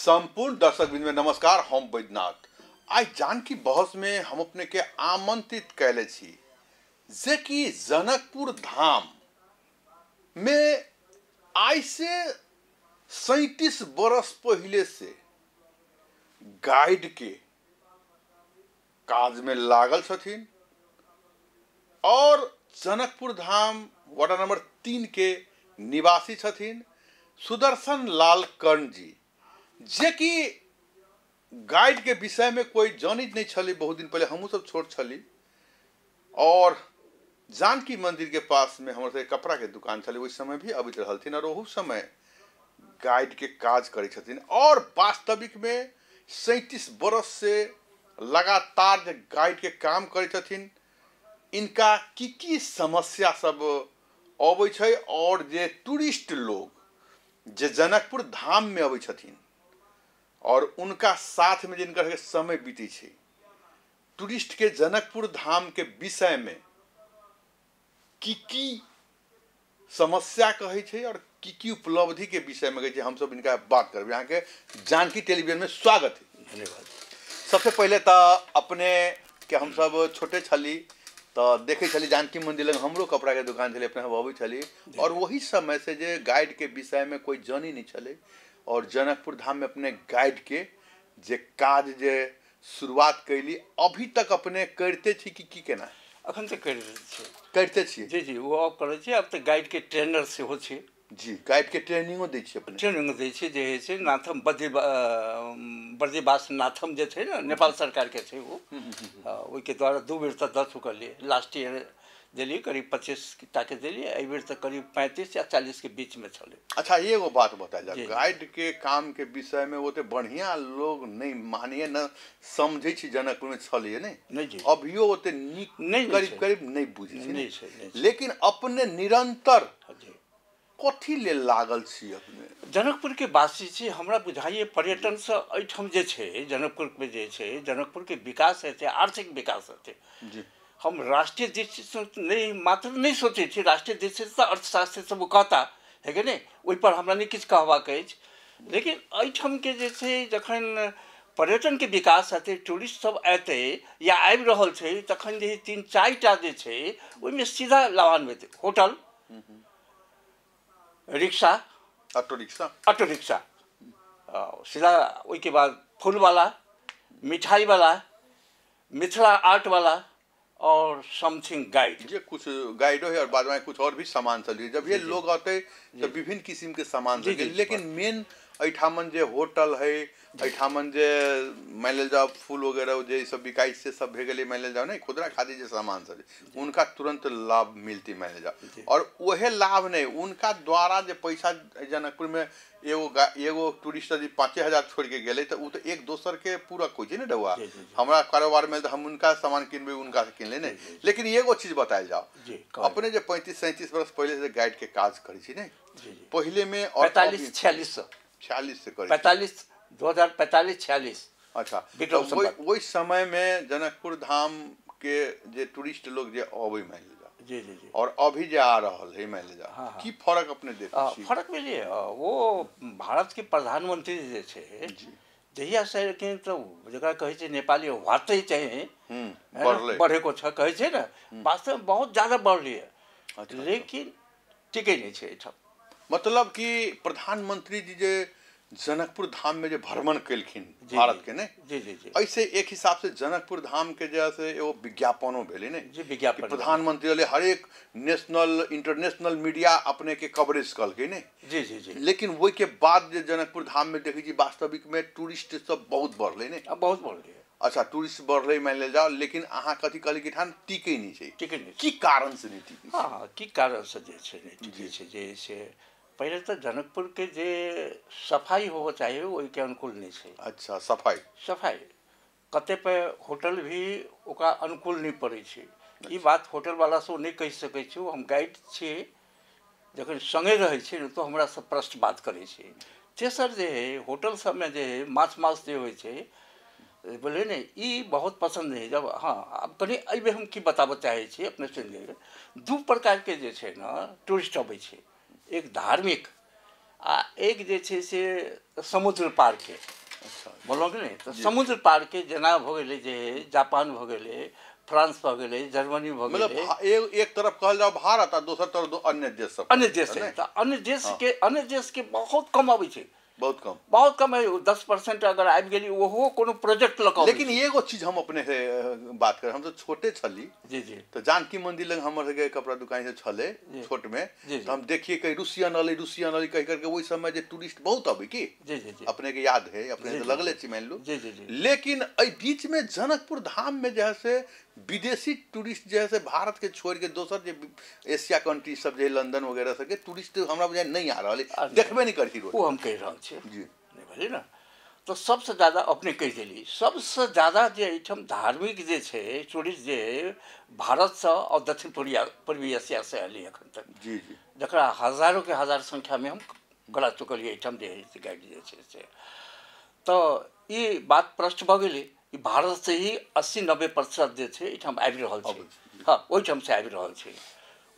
संपूर्ण दर्शक बिंदु में नमस्कार। हम बैद्यनाथ आज जानकी बहस में हम अपने के आमंत्रित कैले छी जे कि जनकपुर धाम में आज से 37 बरस पहले से गाइड के काज में लागल छथिन और जनकपुर धाम वार्ड नंबर 3 के निवासी छथिन सुदर्शन लाल कर्ण जी, जे कि गाइड के विषय में कोई जानित नहीं छली। बहुत दिन पहले हमू सब छोट छली और जानकी मंदिर के पास में हमारे कपड़ा के दुकान छली, उस समय भी अबित रहलथिन और वह समय गाइड के काज करे छथिन। और वास्तविक में 37 बरस से लगातार जे गाइड के काम करे छथिन, इनका की समस्या सब अबै छै और जे टूरिस्ट लोग जे जनकपुर धाम में अबै छथिन और उनका साथ में जिनका समय बीती छै, टूरिस्ट के जनकपुर धाम के विषय में की समस्या कहे छै और की उपलब्धि के विषय में कहे छै, हम सब इनका बात करब। यहाँ के जानकी टेलीविजन में स्वागत है। धन्यवाद। सबसे पहले तो अपने के हम सब छोटे छली तो देखे छली जानकी मंदिर लग हमरो कपड़ा के दुकान छले, अपने हम अबै छली और वही समय से जे गाइड के विषय में कोई जानी नहीं छले और जनकपुर धाम में अपने गाइड के जे काज जे शुरुआत कैली अभी तक अपने करते छी कि केना अखन तक करते छी? जी जी वो अब करे छी। अब तो गाइड के ट्रेनर से हो छी। जी गाइड के ट्रेनिंगो दै छी अपने? ट्रेनिंग दै छी जे है से नाथम बद्रीवास नाथम जे छै न, नेपाल सरकार के छै वो, ओई के द्वारा 2 बेर तक 10 लिए लास्ट ईयर दिल्ली करीब 25 के दिल्ली, एहि बेर तक करीब 35 या 40 के बीच में चले। अच्छा एगो बात बताइए, जब गाइड के काम के विषय में वो तो बढ़िया लोग नहीं मानिए न समझे छी जनकपुर में छलिए नहीं जी, अभियो वो नहीं करीब करीब नहीं बुझे नहीं, लेकिन अपने निरंतर कथी ले लागल छी अपने? जनकपुर के वासी छी। हमरा बुझाइए पर्यटन से एठम जे छै जनकपुर में जे छै, जनकपुर के विकास हेतै, आर्थिक विकास हेतै। जी हम राष्ट्रीय दृष्टि से नहीं मात्र नहीं सोचे छी, राष्ट्रीय दृष्टि से अर्थशास्त्री सब कहता है कि नहीं, ओहि पर हमरा नहीं किछु कहबाक अछि। लेकिन एठम के जे छै जखन पर्यटन के विकास हेतै, टूरिस्ट सब एतै या आबि रहल छै, तखन जे 3-4 टा जे छै ओहिमे सीधा लाभान्वित होटल, रिक्शा, ऑटो रिक्शा सीधा, वही के बाद फूल वाला, मिठाई वाला, मिथिला आर्ट वाला और समथिंग गाइड, ये कुछ गाइडो है और बाद में कुछ और भी सामान चलिए। जब ये लोग आते तो विभिन्न किस्म के सामान चलिए, लेकिन मेन ऐठामन जे होटल है, ऐठामन जे मान ले जाओ फूल वगैरह जे सब बिकाई से सब भे गए, मान ले जाओ नहीं खुदरा खादी जे सामान सब उनका तुरंत लाभ मिलती मान ले जाओ, और वह लाभ नहीं उनका द्वारा जे पैसा जनकपुर में एगो टूरिस्ट यदि 5,000 छोड़ के गए तो तो एक दोसर के पूरक हो ना डुआ हमारा कारोबार में, तो हम उनका सामान किनबे उनका किन ले नहीं। लेकिन एगो चीज बताया जाओ, अपने जो 35-37 वर्ष पहले से गाइड के काज करी नहीं पहले में 45-46 से करी 2045-46। अच्छा तो वही समय में जनकपुर धाम के जे टूरिस्ट लोग जे अबै मान ले जी और अभी जे आ रहल है मान ले जा, की फर्क अपने देखै छी? फर्क मिलिए वो भारत के प्रधानमंत्री जे छै जहिया से लेकिन तो जकरा कहे छै नेपाली वाते चाहिए बढ़ेको छ कहे छै ना, वास्तव में बहुत ज्यादा बढ़लिए। लेकिन टिके नहीं छै एठम। मतलब कि प्रधानमंत्री जी जे जनकपुर धाम में जो भ्रमण केलखिन भारत के नहीं जी ऐसे एक हिसाब से जनकपुर धाम के जैसे एगो विज्ञापनों भेले नहीं जी, विज्ञापन प्रधानमंत्री वाले हर एक नेशनल इंटरनेशनल मीडिया अपने के कवरेज कल के नहीं जी। लेकिन वही के बाद जो जनकपुर धाम में देखी जी वास्तविक में टूरिस्ट सब बहुत बढ़ले नहीं, बहुत बढ़ले। अच्छा टूरिस्ट बढ़ले मान ले जाओ, लेकिन अहाँ कथी कहली कि ठान टिके नहीं छै, टिके नहीं की कारण से नहीं टिके? हाँ की कारण से जे छै नहीं टिके छै, जे से पहले तो जनकपुर के जे सफाई हो चाहिए वही के अनुकूल नहीं है। अच्छा सफाई कते पे होटल भी ओकरा अनुकूल नहीं पड़े छै। ये बात होटल वाला से नहीं कह सकै छी, हम गाइड छी जखन संगे रहे छी तो हमरा से प्रश्न बात करे छी। तेसर जे होटल सब में जे माछ जे होय छै बोले नहीं ये बहुत पसंद नहीं। जब हाँ अब कनी अबे हम की बताबऽ चाहे छी अपने सुनिए, 2 प्रकार के जे छै ना टूरिस्ट अबै छै, एक धार्मिक आ एक जे छै से समुद्र पार के अच्छा बोलौं कि नहीं तो समुद्र पार के जना भ गेलै जे जापान भ गेलै फ्रांस भ गेलै जर्मनी भ मतलब गेलै एक तरफ कहल जाओ भारत आ दोसर तरफ अन्य देश सब अन्य देश है तो अन्य देश के बहुत कम अबै छै बहुत कम है 10% अगर आबि गेली ओहो कोनो प्रोजेक्ट लगा लेकिन एगो चीज हम अपने से बात कर हम तो छोटे छली जी जी तो जानकी मंदिर लग हमर के कपड़ा दुकान से छले छोट में तो हम देखिए कहीं रूसियन अली कह करके वही समय जे टूरिस्ट बहुत अबे की जी जी जी अपने के याद है अपने से लगले छी मान लू जी जी जी लेकिन एहि बीच में जनकपुर धाम में जो है से विदेशी टूरिस्ट जो है से भारत के छोड़ के दोसर जे एशिया कंट्री सब जे लंदन वगैरह सब के टूरिस्ट हमरा बुझाय नहीं आ रहा है देखबे नहीं करती वो हम कह रहा छी जी नहीं बोले ना तो सबसे ज़्यादा अपने कह दिली सबसे ज़्यादा जे एहिठाम धार्मिक जे छै टूरिस्ट जे भारत से और दक्षिण पूर्वी एशिया से अली अखन तक जी जी जकरा हजारों के हजार संख्या में हम गला चुकलिए एहिठाम जे गाइड जे छै से तो ये बात प्रश्न भ गेलै भारत से ही 80-90% जे छै एहिठाम आबि रहल छै हाँ ओहिठाम से आबि रहल छै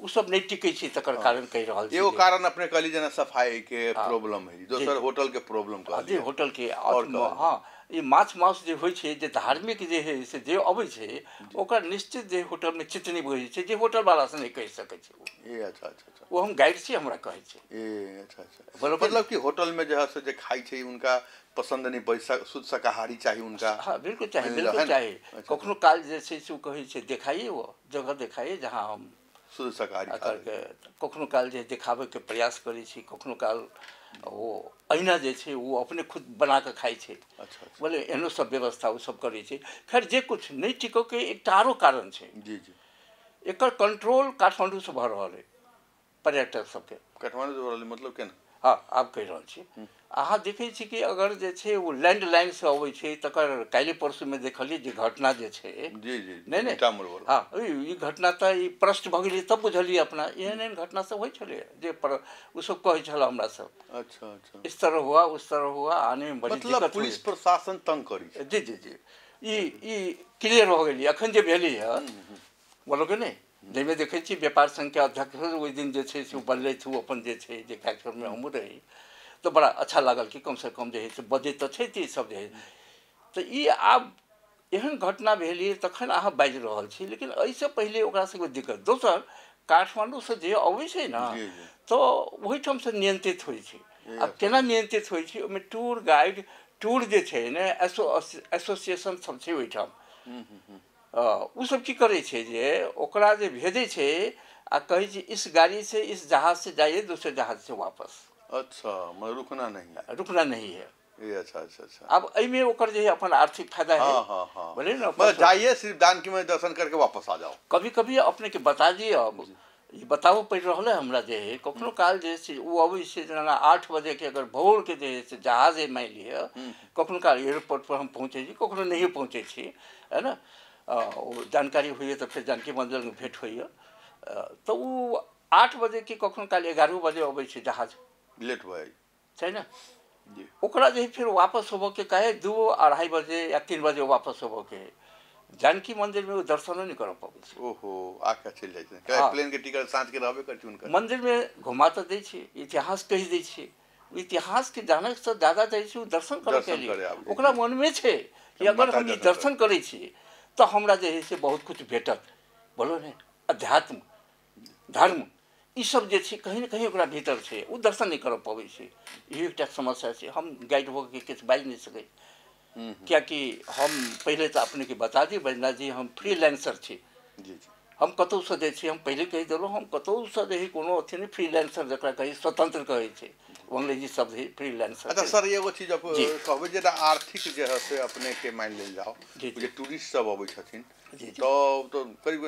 उ सब नहीं टिकै छै तकर कारण कहि रहल छी एगो कारण अपने कहली जना सफाई के प्रॉब्लम है दोसर होटल के प्रॉब्लम कहली जी होटल के और हाँ ये माछ जे होइ छै जे धार्मिक जे है से जे अबै छै ओकर निश्चित जे होटल में चित्त नहीं बुझै छै जे होटल वाला से नहीं कहि सकै छै ए अच्छा अच्छा अच्छा वो हम गाइड छी हमरा कहै छै ए अच्छा अच्छा मतलब कि होटल में जो है से जे खाई छै उनका पसंद नहीं पैसा शुद्ध शाकाहारी चाहिए उनका हाँ बिल्कुल चाहिए कखनो काल जे छै से कहै छै देखाइए वो जगह देखाइए जहाँ हम शुद्ध शाकाहारी करके कखनो काल जे देखाबे के प्रयास करै छी कखनो काल वो अहिना जे छै वो अपने खुद बना के खाई छै अच्छा बोले एहनो सब व्यवस्था वो सब करै छै खैर जे कुछ नहीं टिको के एक आरो कारण छै जी जी एकर कंट्रोल काठमांडू से भ रहल है पर्यटक सबके काठमांडू से भ रहल मतलब केना हाँ आब कहि रहल छी अहाँ देखै छी कि अगर जे छै वो लैंडलाइन से अबै छै तकर काल्हि परसू में देखलिए जे घटना जे छै जी जी नहीं हाँ ई घटना तो ई प्रश्न भ गेलै तब बुझलिए अपना एहन एहन घटना सब होइ छलै जे पर उ सब कहै छल हमरा सब अच्छा अच्छा इस तरह हुआ उस तरह हुआ आने में बड़ी मतलब पुलिस प्रशासन तंग करी जी जी जी ई क्लियर हो गेली अखन जे भेली है बोलो कि नहीं जाहिमे देखै छी व्यापार संघ के अध्यक्ष ओहि दिन जे छै से बनलै थू अपन जे छै जे कार्यक्रम में हमहूँ रही तो बड़ा अच्छा लागल कि कम से कम जे है से बजै तो छै ई सब जे है तो ई आब एहन घटना भेलै तखन अहाँ बाजि रहल छी लेकिन एहिसँ पहिले ओकरा सबके दिक्कत दोसर काठमांडू से जे अबै छै ना तो ओहिठाम से नियंत्रित होइ छै अब केना नियंत्रित होइ छै ओहिमे टूर गाइड टूर जे छै ने एसोसिएशन सब छै ओहिठाम उ सब की करै छै जे ओकरा जे भेजै छै आ कहै छै इस गाड़ी से इस जहाज से जाइए दूसरे जहाज से वापस अच्छा मैं रुकना नहीं है ये अच्छा अच्छा अच्छा अब एहिमे ओकर जे अपन आर्थिक फायदा है हाँ हाँ बोले ना मतलब जाइए सिर्फ जानकी में दर्शन करके वापस आ जाओ कभी कभी अपने के बता दिए अब ये बताबो पड़ रहा है हमरा जे है कखनो काल जे छै वो अबै छै जेना 8 बजे के अगर भोर के जे है से जहाज है मान लिअ कखनो काल एयरपोर्ट पर हम पहुँचे छी कखनो नहीं पहुँचे छी है ना जानकारी होइए तो फिर जानकी मंदिर में भेंट होइए तो वो 8 बजे के कखनो काल 11 बजे अबै छै जहाज लेट भए छै ना ओकरा जे फिर वापस होबो के कहे 2-2:30 बजे या 3 बजे वापस होबो के जानकी मंदिर में वो दर्शन नहीं कर पाबै छै ओहो आके चल जाय छै प्लेन के टिकट साँझ के रहबे करती उनका मंदिर में घुमा तो दै छै इतिहास कहि दै छै इतिहास के जाने से ज्यादा जाइ छै दर्शन करे के लिए ओकरा मन में छै कि अगर हम ई दर्शन करै छी तो हमरा जे है से बहुत कुछ भेटत बोलो ने अध्यात्म धर्म ई सब जे छै कहीं न कहीं ओकरा भीतर छै उ दर्शन नहीं कर पाबै छै यही एकटा समस्या छै हम गाइड हो के किछु बाजि नहीं सकै क्या कि हम पहले तो अपने के बता दी बैजनाथ जी हम फ्रीलांसर छी जी हम कतौ से जे छी हम पहले कहि देलहुँ हम कतौ से जे कोनो अथी नहीं फ्रीलांसर जकरा कही स्वतंत्र कहै छै अंग्रेजी शब्द है फ्रीलांसर अच्छा सर एगो चीज कहबै जे आर्थिक जे है से अपने के मान लेल जाओ जे टूरिस्ट सब अबै छथिन तो करीब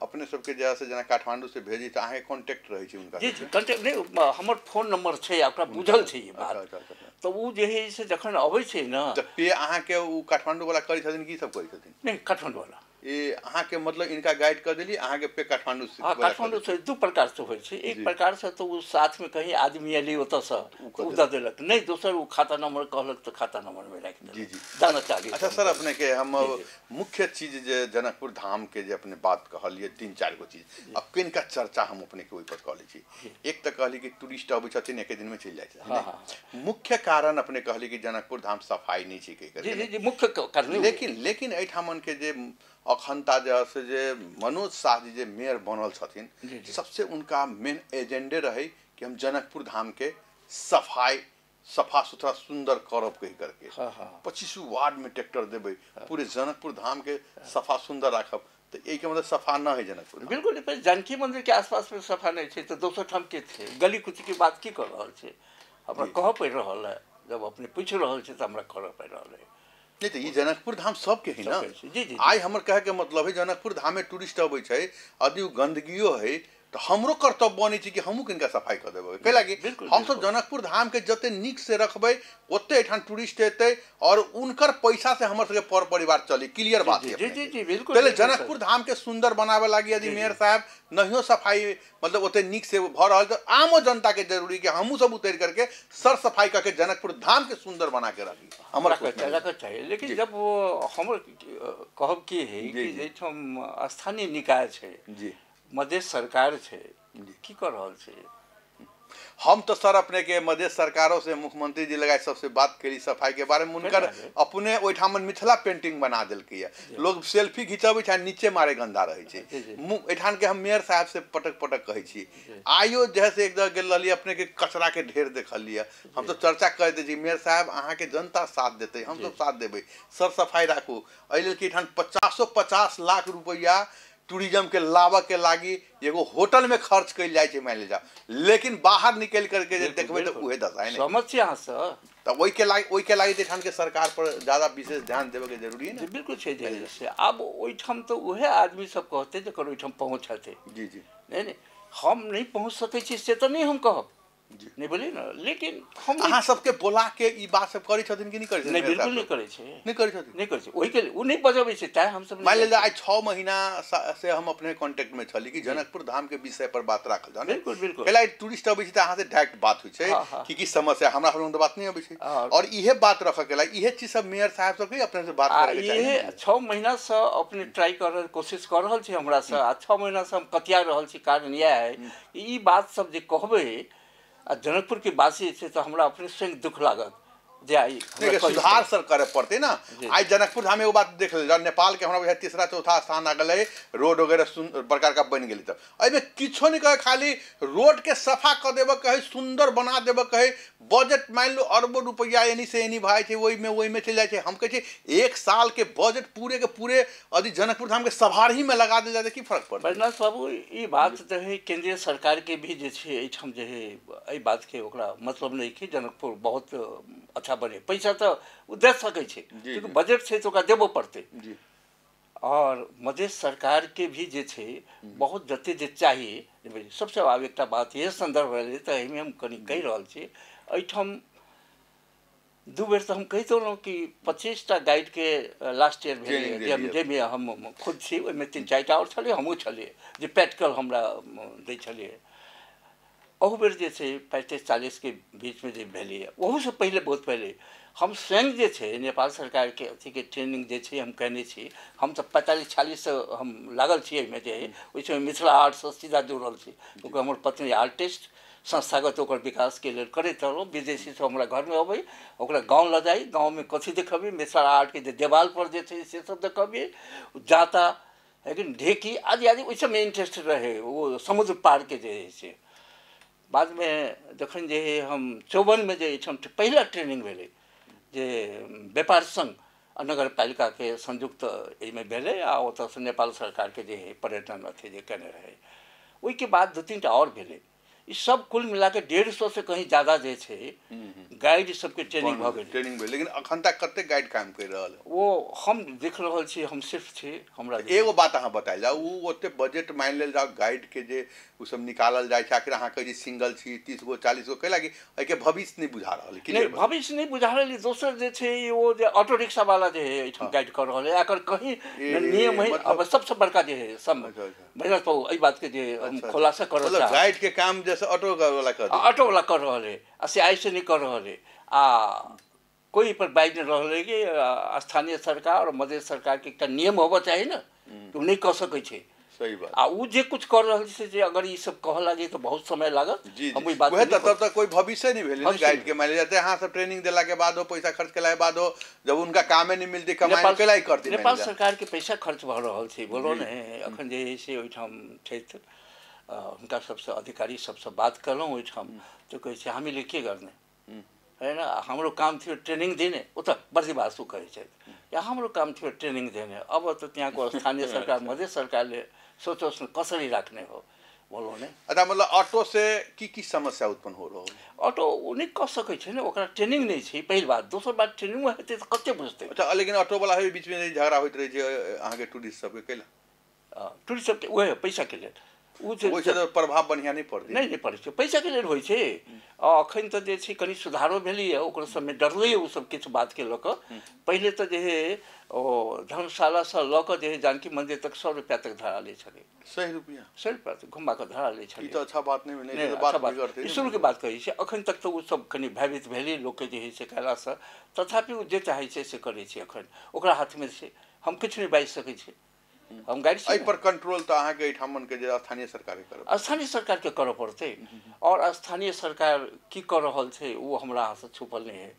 अपने सबके जे से जना काठमांडू से भेजी तो अहाँ कांटेक्ट रहे छी उनका जी कांटेक्ट नहीं हमर फोन नंबर छै ओकरा बुझल छै ई बात तो वो जे है से जखन अबै छै ना तो पे अहाँ के उ काठमांडू वाला करै छथिन की सब करै छथिन नहीं काठमांडू वाला ये अहाँ के मतलब इनका गाइड कर दिली अहाँ के पे काठमांडू से हाँ काठमांडू से दू प्रकार से होइ छै एक प्रकार से तो वो साथ में कहीं आदमी अली ओतऽ से उ दऽ देलक नहीं दोसर वो खाता नंबर कहलक तो खाता नंबर में राखि देलक जी जी दाना चाली अच्छा सर अपने के हम मुख्य चीज जे जनकपुर धाम के जे अपने बात कहलिए 3-4 गो चीज अब किनका चर्चा हम अपने के ऊपर कह लै छी एक तो कहली कि टूरिस्ट अबै छथिन एक दिन में चल जाय छै मुख्य कारण अपने कहली कि जनकपुर धाम सफाई नहीं छै के जी जी मुख्य कारण लेकिन एठामन के जे अखनता जे मनोज शाह जी जे मेयर बनल छथिन सबसे उनका मेन एजेंडे रहे कि हम जनकपुर धाम के सफा सुथरा सुंदर करब कही करके 25 वार्ड में ट्रैक्टर देवे पूरे जनकपुर धाम के सफा सुंदर राखब तो यही के मतलब सफा न है जनकपुर बिल्कुल जानकी मंदिर के आसपास में सफा नहीं है तो दोसर ठाम के थे गली कुची की बात की कर रहा है हमरा कह पड़ रहा है जब अपने पूछ रहा है तो हमरा कर पड़ रहा है नहीं तो ये जनकपुर धाम सबके है ना जी जी आई हमर कहे के मतलब है जनकपुर धाम में टूरिस्ट अबै छै यदि गंदगियो है तो हमरो कर्तव्य बने कि हमू किनका सफाई कर देबै कै लागी हम सब जनकपुर धाम के जते निक से रखबै ओते एठान टूरिस्ट एतै और उनकर पैसा से हमर सबके पर परिवार चली क्लियर बात है जी जी जी बिल्कुल पहले जनकपुर धाम के सुंदर बनावे लागी यदि मेयर साहब नहियो सफाई मतलब ओते निक से भ रहल तो आमो जनता के जरूरी कि हमू सब उतर करके सर सफाई करके जनकपुर धाम के सुंदर बना के रखी हमर रखा चाहिए लेकिन जब वो हमर कहब की है कि जेठम स्थानीय निकाय छै जी मधेश सरकार छै की कर रहल छै हम तो सर अपने के मधेश सरकारों से मुख्यमंत्री जी लगाए सबसे बात करी सफाई के बारे में उनकर अपने ओठामन मिथिला पेंटिंग बना दिलकै लोग सेल्फी घिंचाबै छै नीचे मारे गंदा रहे छै एठान के हम मेयर साहब से पटक कहे छी आइयो जैसे एक जगह गेल रहलिए अपने के कचरा के ढेर देखलिए हम तो चर्चा कर दै छी मेयर साहब अहाँ के जनता साथ देते हम सब साथ देबै सर सफाई राखू एहि लेल कि एठान 50 लाख रुपया टूरिज्म के लाभ के लागी एगो होटल में खर्च कल जाए छै मान लीजिए लेकिन बाहर निकल करके देखबे तो उहे दशा है समस्या से तो ओई के लागी एठान के सरकार पर ज्यादा विशेष ध्यान देवे के जरूरी है ना बिल्कुल छै जैसे अब ओइठाम तो उहे आदमी सब कहते जकर ओइठाम पहुँचते जी जी नहीं हम नहीं पहुँच सकै छी से तो नहीं हम कहब नहीं बोली ना लेकिन हम अहाँ सबके बोला के ई बात सब करै छथिन कि नहीं करै छथिन नहीं बिल्कुल नहीं करे छै नहीं करै छथिन नहीं करे छै ओइ के उ नहीं बजबै छै ताय हम सब मान लीजिए आज 6 महीना से हम अपने कांटेक्ट में छली कि जनकपुर धाम के विषय पर बात राखल जाने बिल्कुल बिल्कुल पहला टूरिस्ट अबै छै त अहाँ से डायरेक्ट बात होइ छै कि समस्या हमरा हम तो बात नहीं अबै छै और इहे बात रख के ला इहे चीज सब मेयर साहब सब के अपने से बात करे के चाहिए ये 6 महीना से अपने ट्राई कर कोशिश कर रहल छी हमरा से 6 महीना से हम कतिया रहल छी कारण यह है कि ई बात सब जे कहबै जनकपुर के वासी से तो हमरा अपने स्वयं दुख लागत जे आई सुधार सर करे पड़ते ना आज जनकपुर धाम एगो बात देख ले नेपाल के हमरा तीसरा चौथा स्थान आ गए रोड वगैरह प्रकार का बन गई तब अमे किछो नहीं कहे खाली रोड के सफा कर देव कहे सुंदर बना देव कहे बजट मान लो अरबों रुपया एनी से एनी भाई थे वही में चल जाए हम कहे एक साल के बजट पूरे के पूरे यदि जनकपुर धाम के सभार ही में लगा दे जाए की फर्क पड़ता बैजनाथ बाबू ये बात तो है केंद्रीय सरकार के भी जे छै एहिठाम जे है एहि बात के ओकरा मतलब नहीं कि जनकपुर बहुत अच्छा बने पैसा तो दे सकै छै क्योंकि बजट छै तो ओकरा देबो पड़ते और मधेश सरकार के भी जे छै बहुत जते जे चाहिए सबसे आवश्यकता बात ये संदर्भ रहे तो एहिमे हम कनी कहि रहल छी एहिठाम 2 बेर तो हम कहि देलहुँ कि 25टा गाइड के लास्ट ईयर भेलै जाहिमे हम खुद छी ओहिमे 3-4टा और छलियै हमहूँ छलियै जे प्रैक्टिकल हमरा दै छलियै ओहू बेर जे छै 35-40 के बीच में जे भेलै ओहू से पहले बहुत पहले हम स्वयं जे छै नेपाल सरकार के अथी के ट्रेनिंग जे छै हम कहने छी हम तो 45-46 से हम लागल छी एहिमे जे ओहि समय मिथिला आर्ट से सीधा जुड़ल छी क्योंकि हमर पत्नी आर्टिस्ट संस्थागत ओकर विकास के लेल करैत रहलहुँ विदेशी से हमरा घर में अबै ओकरा गाँव ल जाई गाँव में कथी देखबी मिथिला आर्ट के देवाल पर जे छै से सब देखबी जाता लेकिन ढेकी आदि आदि ओहि सबमे इंटरेस्ट रहे वो समुद्र पार के जे छै बाद में जखन जे हम 54 में जे पहला ट्रेनिंग भेलै जे व्यापार संघ नगर पालिका के संयुक्त एहिमे भेलै आ ओतऽ से नेपाल सरकार के जे पर्यटन अथी जे केने रहे ओहि के बाद 2-3टा और भेलै ई सब कुल मिला के 150 से कहीं ज़्यादा जे छे गाइड सबके ट्रेनिंग भ गेल ट्रेनिंग भेल, लेकिन अखन तक कते गाइड काम कर रहल है? वो हम देख रहल छी, हम सिर्फ छी हमरा एगो बात अहाँ बताइल जाओ, उ ओते बजट मान लेल जाओ गाइड के जे उ सब निकालल जाय छै, आखिर अहाँ कहे सिंगल छी 30 गो 40 गो कैला कि एके भविष्य नहीं बुझा रहल है? नहीं भविष्य नहीं बुझा रहल है। दोसर जे छै वो जे ऑटो रिक्शा वाला जे है एठम गाइड कर रहल है, एकर कहीं नियम है। अब सबसे बड़का जे है सब मेहनत पाऊ एई बात के जे खुलासा कर रहल मतलब गाइड के काम जैसे ऑटो वाला कर ऑटो वाला कर रहल है, से ऐसे नहीं कर रहल है। कोई पर बाइक नहीं रहल है कि स्थानीय सरकार और मध्य सरकार के एकटा नियम होबा चाहिए ना, कि नहीं कह सकै छै। सही बात। उ जे कुछ कर रहल छै, जे अगर ई सब कह लागे तो बहुत समय लागत। हम ई बात वह तब तक कोई भविष्य नहीं भेल गाइड के, मान जाते हां सब ट्रेनिंग देला के बाद हो, पैसा खर्च केला के बाद हो, जब उनका कामे नहीं मिलती कमाई केला ही करती। नेपाल सरकार के पैसा खर्च भ रहल छै, बोलो ने अखन जे से ओइठाम छैथ उनका सबसे अधिकारी सबसे बात करलौं ओइठाम, तो कहै छै हामीले के गर्ने है ना, हाम्रो काम थियो ट्रेनिंग देने। उता बर्दी बासु कहे छै या हाम्रो काम थियो ट्रेनिंग देने। अब तो त्यहाँको स्थानीय सरकार मध्य सरकारले सोचोस् न कसरी राख्ने हो, बोलो ने। अच्छा, मतलब ऑटो से की समस्या उत्पन्न हो रहा है? ऑटो उन्हें कह सकै छै ने, ओकरा ट्रेनिंग नहीं छै पहिल बात। दोसर बात ट्रेनिंग हेतै त कते बुझतै। अच्छा, लेकिन ऑटो वाला है बीच में झगड़ा होइत रहे छै अहाँ के टूरिस्ट सब के कैला? टूरिस्ट सब के ओहे पैसा के लेल ओइसे तो प्रभाव बढ़िया नहीं पड़तै। नहीं पड़ै छै, पैसा के लेल होइ छै। अखन तो जे छै कनी सुधारो भेलैए, ओकरो सबमे डरलै ओ सब किछु बात के लऽ कऽ। पहिले तो जे है ओ धर्मशाला से लऽ कऽ जे है जानकी मंदिर तक 100 रुपया तक धरा लै छलै। 100 रुपया? 100 रुपया तक घुमा कऽ धरा लै छलै। ई तो अच्छा बात नहीं है, बात बिगड़तै। ई शुरू के बात कहै छै, अखन तक तो ओ सब कनी भयभीत भेलै लोक के जे है से कयला से। तथापि ओ जे चाहै छै से करै छै, अखन ओकरा हाथ में छै, हम किछु नहीं बाजि सकै छी। हम गाइड एहि पर कंट्रोल तो अहाँ के एठामन के जे स्थानीय सरकार के करब, स्थानीय सरकार के करऽ पड़तै। और स्थानीय सरकार की कर रहल छै वो हमरा से छुपल नहीं है।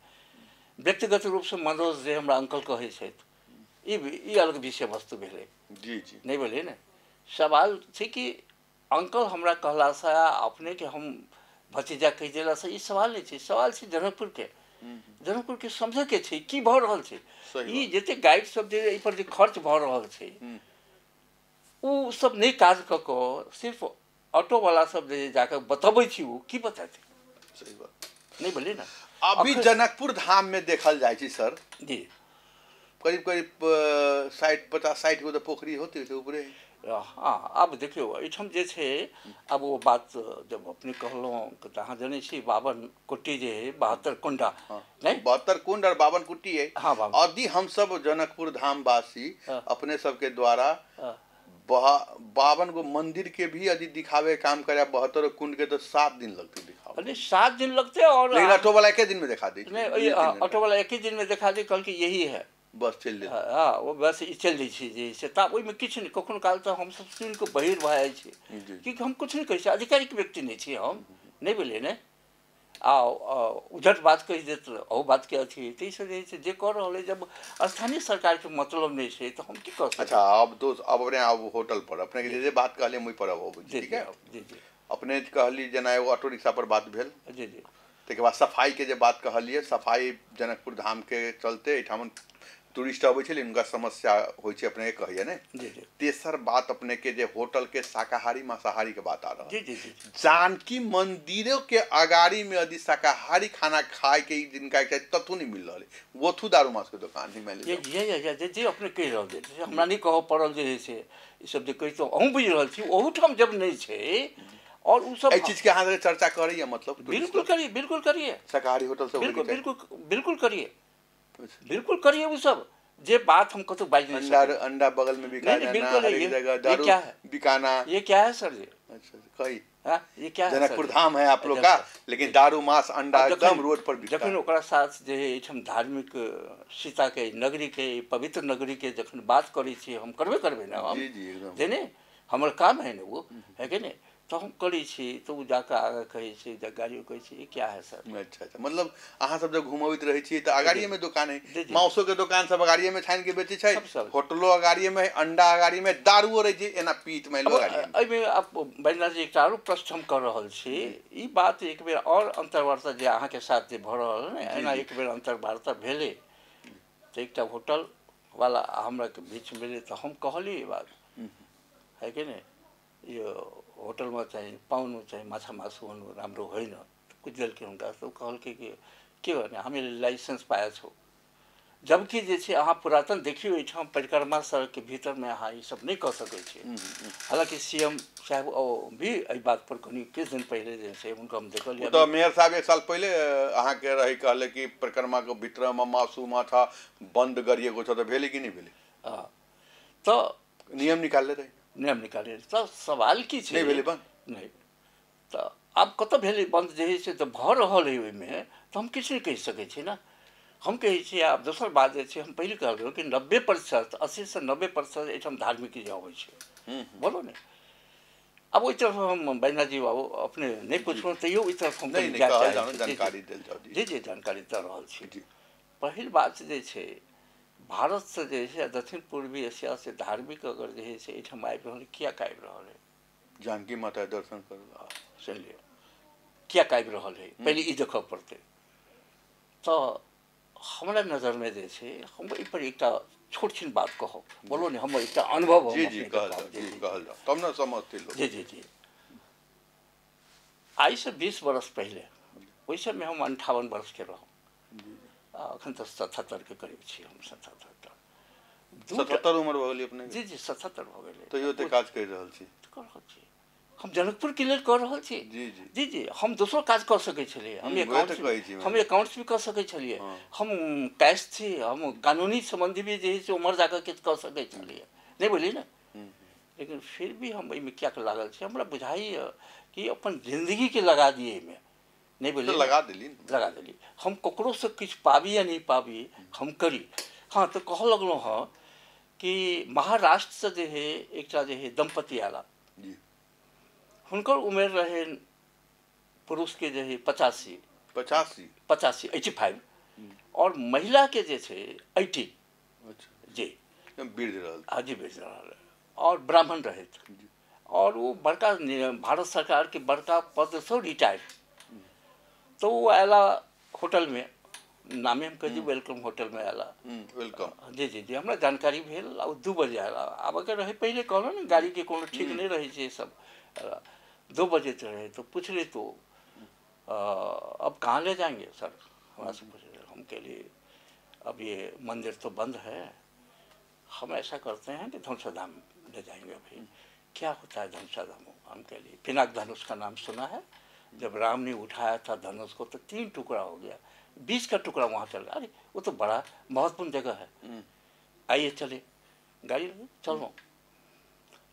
व्यक्तिगत रूप से मनोज जे हमरा अंकल कहै छथि, ई अलग विषय वस्तु भेलै। जी जी नहीं भेलै ने। सवाल छै कि अंकल हमरा कहला से अपने के हम भतीजा कहि देला से ई सवाल नहीं छै। सवाल छै जनकपुर के। जनकपुर के समझे के छै की भऽ रहल छै। ई जते गाइड सब जे एहि पर जे खर्च भऽ रहल छै, उ सब नहीं काज कऽ कऽ सिर्फ ऑटो वाला सब जे जाके बतबै छी, उ की बताते। सही बात नहीं बोलिए ना। अभी जनकपुर धाम में देखल जाए छी सर जी, करीब करीब 50-60 गो तो पोखरी होती है ऊपरे। हाँ, अब देखियो एठम जे छै, अब वो बात जब अपने कहलौं तऽ अहाँ जानै छी 52 कुटी जे है 72 कुंडा नहीं 72 कुंड और 52 कुटी है। हाँ, यदि हम सब जनकपुर धाम वासी अपने सबके द्वारा 52 गो मंदिर के भी यदि दिखावे काम करे 72 कुंड के, तो 7 दिन लगते दिखावे। अरे 7 दिन लगते। और लेकिन ऑटो वाला एक दिन में दिखा दी। नहीं, ऑटो वाला एक ही दिन में दिखा दी, कल की यही है बस चल जाए। हाँ, वो बस चल जाइ छै जे से ता ओइमे किछु नहीं। कखनो काल तो हम सब सुन के बहिर भऽ जाइ छै कि हम कुछ नहीं कहै छी, आधिकारिक व्यक्ति नहीं छी हम, नहीं बोलिए ने। उधर बात कहि देत ओ बात के अथी तै से जे कर रहल है, जब स्थानीय सरकार के मतलब नहीं छै तो हम की कर सकते। अच्छा, अब अपने अब होटल पर अपने के जे बात कहले मुई पर अब ठीक है। जी जी अपने कहली जेना एगो ऑटो रिक्शा पर बात भेल। जी जी तके बाद सफाई के जे बात कहलिए, सफाई जनकपुर धाम के चलते एठामन टूरिस्ट अबै छै, उनका समस्या होइ छै अपने के कहिए ने। जी जी तेसर बात अपने के जे होटल के शाकाहारी मांसाहारी के बात आ रहा। जी जी जी जानकी मंदिरों के अगाड़ी में यदि शाकाहारी खाना खाए के जिनका के तथु नहीं मिल रहा है, वो थू दारू मांस के दुकान ही मिल ये जे अपने कहि रहल छै, हमरा नहीं कहऽ पड़ल जे से ई सब जे कहि तो अहूँ बुझि रहल छी। ओहू ठाम जब नहीं छै और उ सब ए चीज के अहाँ चर्चा करिए, मतलब बिल्कुल करिए, बिल्कुल करिए। शाकाहारी होटल सब बिल्कुल बिल्कुल बिल्कुल करिए, बिल्कुल करिए। वो सब जे बात हम कतो बाज नहीं सकते। अंडा बगल में बिका जाना, बिल्कुल हर एक जगह दारू बिकाना। ये क्या है सर जी? अच्छा, कही ये क्या है? जनकपुर धाम है आप लोग का, लेकिन दारू मांस अंडा एकदम रोड पर बिकता है। जखन ओकरा साथ जे एठम धार्मिक सीता के नगरी के पवित्र नगरी के जखन बात करै छी, हम करबे ना। हम जी जी एकदम जेने हमर काम है ना वो, है कि नहीं। तो हम करै छी तो उ जाके आगे कहै छी, गाड़ियों कहै छी ये क्या है सर। अच्छा अच्छा, मतलब अहाँ सब जब घुमबैत रहे छी तो अगाड़िए में दुकान है, मांसो के दुकान सब अगाड़िए में छान के बेचे छै, होटलो अगाड़िए में, अंडा अगाड़िए में, दारूओ रहे छै एना पीत में लोग अगाड़िए में। एमे आप बैना जी एकटा आरो प्रश्न हम कर रहल छी। ई बात एक बेर और अंतर्वार्ता जे अहाँ के साथ जे भ रहल ने, एना एक बेर अंतर्वार्ता भेले तो एकटा होटल वाला हमरा के बीच में मिले तो हम कहली ई बात, है कि नहीं। ये होटलमा चाहिँ पाउनु चाहिँ माछा मासु हुनु राम्रो होइन कुचेलकै हुँदा तो कहलकै कि के गर्ने हामीले लाइसेंस पाए छौँ जबकि जे छै अहाँ पुरातन देखियो एहिठाम परिक्रमा सड़क के भीतर में अहाँ ई सब नहीं कह सकै छी। हालांकि सीएम साहब भी एहि बात पर कनी किछु दिन पहले जे छै हुनका हम देखलिए तो मेयर साहब एक साल पहले अहाँ के रही कहले कि परिक्रमा के भीतर में मासु माछा बंद गरिएको छ त भेलै कि नहीं भेलै? तो नियम निकाल्दै रही, नियम निकाले तो सवाल की छै नहीं भेलै बंद नहीं तो आब कत भेलै बंद जे छै तो भ रहल है ओहिमे तो हम किछु नहीं कहि सकै छी ना। हम कहै छी आब दोसर बात जे छै हम पहले कहलहुँ कि 90% 80 से 90% एहिठाम धार्मिक चीज अबै छै बोलो ने। अब ओहि तरफ हम बैना जी बाबू अपने नहीं पूछलहुँ तैयो ओहि तरफ हम नहीं कहल जानो जानकारी देल जाओ जी जी जानकारी दऽ रहल छी। पहिल बात जे छै भारत से जे छै दक्षिण पूर्वी एशिया से धार्मिक अगर जे छै एहिठाम आबि रहल किया आबि रहल है जानकी माता दर्शन कर सुनिए किया आबि रहल है पहले ई देखऽ पड़तै। तो हमारा नजर में जे छै हम एहि पर एकटा छोट छिन बात कहब बोलो ने हमर एकटा अनुभव जी जी कहल जाओ तब न समझते लोग। जी जी जी आई से 20 वर्ष पहले ओहि समय हम 58 वर्ष के रहूँ अखन तो 77 के करीब छी हम 77 उम्र भ गेलै अपने जी जी 77 भ गेलै तैयो ते काज कर रहल छी कर रहल छी हम जनकपुर के लेल कर रहल छी जी जी जी जी हम दोसरो काज कर सकै छलिए हम अकाउंट्स भी कर सकै छलिए हम कैश थी हम कानूनी संबंधी भी जे है उम्र जाकर किछु कर सकै छलिए नहीं बोली ना। लेकिन फिर भी हम एहिमे क्या लागल छी हमरा बुझाई कि अपन जिंदगी के लगा दिए एहिमे नहीं बोली लगा देली हम ककरो से किछु पाबी या नहीं पाबी हम करी। हाँ तो कह लगलहुँ हाँ कि महाराष्ट्र से जे है एकटा जे है दंपति आला हुनकर उम्र रहे पुरुष के जे है 85 और महिला के जे छै 80 जी हाजी बेच रहल और ब्राह्मण रहे और वो बड़का भारत सरकार के बड़का पद से रिटायर। तो वो आला होटल में नामे हम कही वेलकम होटल में आला वेलकम जी जी जी हमरा जानकारी भेल 2 बजे आला। आब अगर रहे पहले कहलो ना गाड़ी के कोनो ठीक नहीं रहे छै सब 2 बजे रहे तो पूछ रहे तो अब कहाँ ले जाएंगे सर हमारा से पूछ रहे हम के लिए अब ये मंदिर तो बंद है हम ऐसा करते हैं कि धनुषधाम ले जाएंगे। अभी क्या होता है धनुषधाम हम के लिए पिनाक धनुष का नाम सुना है जब राम ने उठाया था धनुष को तो 3 टुकड़ा हो गया 20 का टुकड़ा वहाँ चल गया। अरे वो तो बड़ा महत्वपूर्ण जगह है आइए चले गाड़ी चलो।